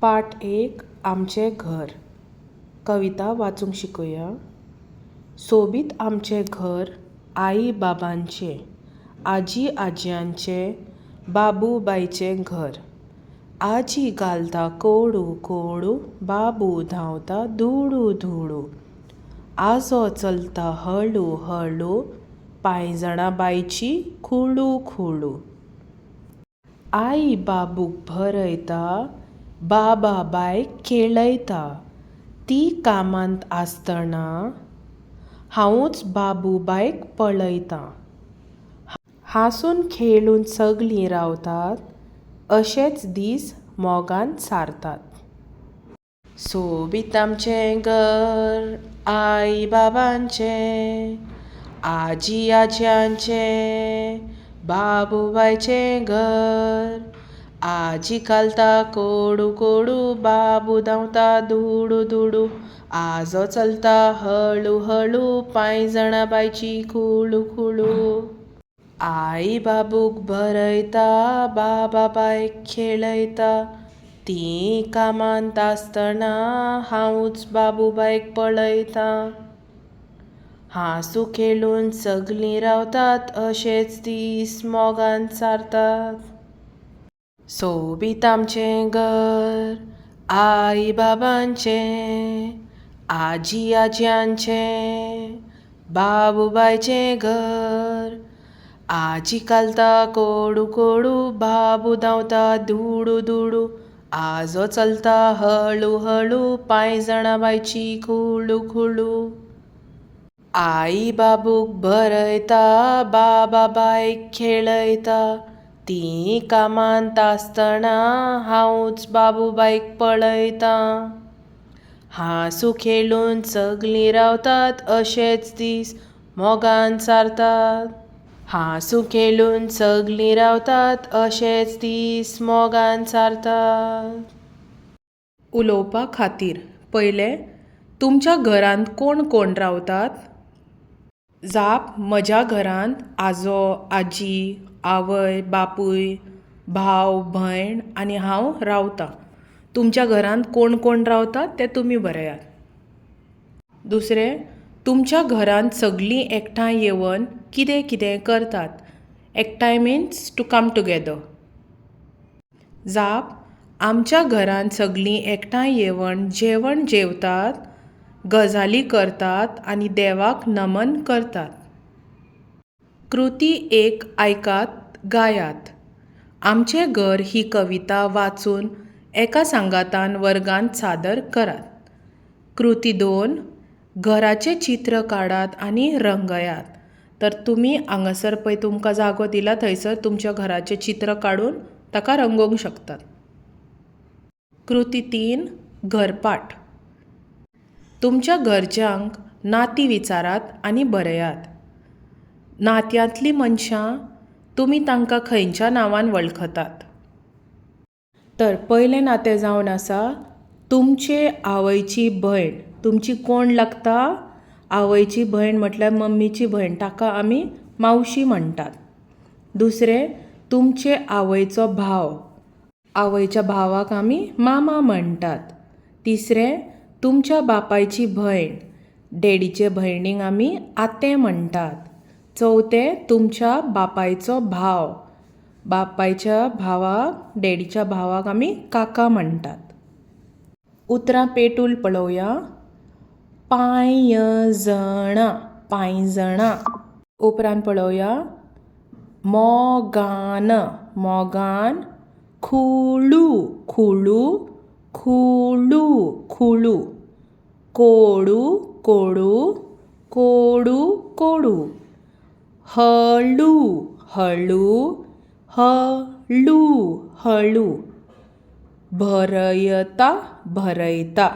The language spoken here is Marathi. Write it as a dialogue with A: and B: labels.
A: पाठ 1 आमचे घर. कविता वाचूंक शिकूया. सोबीत आमचे घर आई बाबांचे, आजी आज्यांचे, बाबू बाईचे घर. आजी घालता कोडू कोडू, बाबू धांवता धुडू धुडू. आजो चलता हळू हळू, पांयजणां बायची खुळू खुळू. आई बाबूक भरयता, बाबा बायक खेळयता. ती कामांत आसतना हांवूच बाबू बायक पळयता. हांसून खेळून सगळीं रावतात, अशेच दीस मोगान सारतात. सोबीत आमचें घर आई बाबांचें, आजी आज्यांचें, बाबू बायचें घर. आजी घालता कोडू कोडू, बाबू धांवता धुडू धुडू. आजो चलता हळू हळू, पांयजणां बायची खुळू खुळू. आई बाबूक भरयता, बाबा बायक खेळयता. तीं कामांत आसतना हांवूच बाबू बायक पळयता. हांसूं खेळून सगळीं रावतात, अशेच दीस मोगान सारतात. सोबीत आमचें घर आई बाबांचें, आजी आज्यांचें, बाबू बायचें घर. आजी घालता कोडू कोडू, बाबू धांवता धुडू धुडू. आजो चलता हळू हळू, पांयजणां बायची खुळू खुळू. आई बाबूक भरयता, बाबा बायक खेळयता. तीं कामांत आसतना हांवूच बाबू बायक पळयता. हांसूं खेळून सगळीं रावतात, अशेच दीस मोगान सारतात. हांसूं खेळून सगळीं रावतात, अशेच दीस मोगान सारतात. उलोवपा खातीर. पयलें, तुमच्या घरांत कोण कोण रावतात? जाप म्हज्या घरांत आजो आजी, आवय बापूय, भाव भयण आनी हांव रावतां. तुमच्या घरांत कोण कोण रावतात तें तुमी बरयात. दुसरें, तुमच्या घरांत सगळीं एकठांय येवन कितें कितें करतात? एकठांय मिन्स टू कम टुगेदर. जाप आमच्या घरांत सगळीं एकठांय येवन जेवण जेवतात, गजाली करतात आनी देवाक नमन करतात. कृती 1 आयकात गायात. आमचें घर ही कविता वाचून एका सांगातान वर्गांत सादर करात. कृती 2 घराचें चित्र काडात आनी रंगयात. तर तुमी हांगासर पळय तुमकां जागो दिला, थंयसर तुमच्या घराचें चित्र काडून ताका रंगोवंक शकतात. कृती 3 घरपाठ. तुमच्या घरच्यांक नातीं विचारात आनी बरयात. नात्यांतलीं मनशां तुमी तांकां खंयच्या नांवान वळखतात? तर पयलें नातें जावन आसा तुमचे आवयची भयण. तुमची कोण लागता? आवयची भयण म्हटल्यार मम्मीची भयण, ताका आमी मावशी म्हणटात. दुसरें, तुमचे आवयचो भाव. आवयच्या भावाक आमी मामा म्हणटात. तिसरें, तुमच्या बापायची भयण. डॅडीचे भयणीक आमी आतें म्हणटात. चवथें, तुमच्या बापायचो भाव. बापायच्या भावाक, डॅडीच्या भावाक आमी काका म्हणटात. उतरां पेटूल पळोवया. पांयजणां, पांयजणां. उपरांत पळोवया मोगान, मोगान. खुळू, खुळू, खुळू, खुळू. कोडू, कोडू, कोडू, कोडू. हळू, हळू, हळू, हळू. भरयता, भरयता.